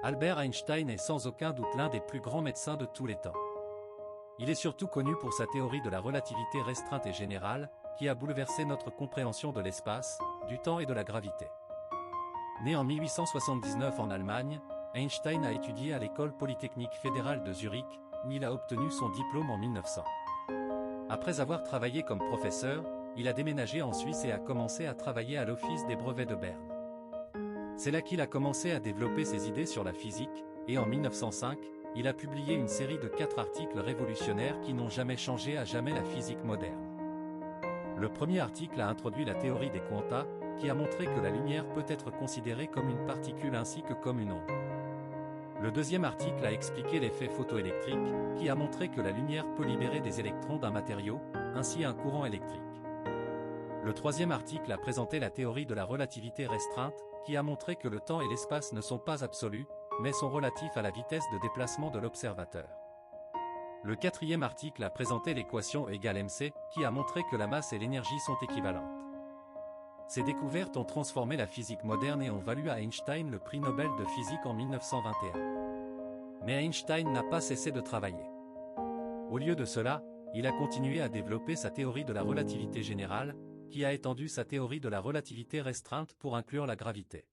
Albert Einstein est sans aucun doute l'un des plus grands médecins de tous les temps. Il est surtout connu pour sa théorie de la relativité restreinte et générale, qui a bouleversé notre compréhension de l'espace, du temps et de la gravité. Né en 1879 en Allemagne, Einstein a étudié à l'école polytechnique fédérale de Zurich, où il a obtenu son diplôme en 1900. Après avoir travaillé comme professeur, il a déménagé en Suisse et a commencé à travailler à l'Office des brevets de Berne. C'est là qu'il a commencé à développer ses idées sur la physique, et en 1905, il a publié une série de 4 articles révolutionnaires qui n'ont jamais changé à jamais la physique moderne. Le premier article a introduit la théorie des quanta, qui a montré que la lumière peut être considérée comme une particule ainsi que comme une onde. Le deuxième article a expliqué l'effet photoélectrique, qui a montré que la lumière peut libérer des électrons d'un matériau, ainsi un courant électrique. Le troisième article a présenté la théorie de la relativité restreinte, qui a montré que le temps et l'espace ne sont pas absolus, mais sont relatifs à la vitesse de déplacement de l'observateur. Le quatrième article a présenté l'équation égale mc, qui a montré que la masse et l'énergie sont équivalentes. Ces découvertes ont transformé la physique moderne et ont valu à Einstein le prix Nobel de physique en 1921. Mais Einstein n'a pas cessé de travailler. Au lieu de cela, il a continué à développer sa théorie de la relativité générale, qui a étendu sa théorie de la relativité restreinte pour inclure la gravité.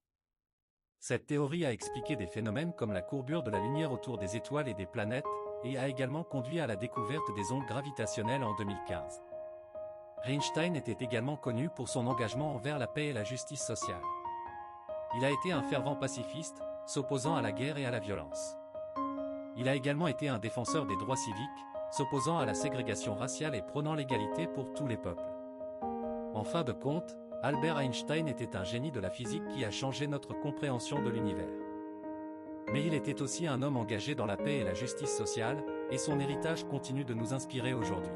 Cette théorie a expliqué des phénomènes comme la courbure de la lumière autour des étoiles et des planètes, et a également conduit à la découverte des ondes gravitationnelles en 2015. Einstein était également connu pour son engagement envers la paix et la justice sociale. Il a été un fervent pacifiste, s'opposant à la guerre et à la violence. Il a également été un défenseur des droits civiques, s'opposant à la ségrégation raciale et prônant l'égalité pour tous les peuples. En fin de compte, Albert Einstein était un génie de la physique qui a changé notre compréhension de l'univers. Mais il était aussi un homme engagé dans la paix et la justice sociale, et son héritage continue de nous inspirer aujourd'hui.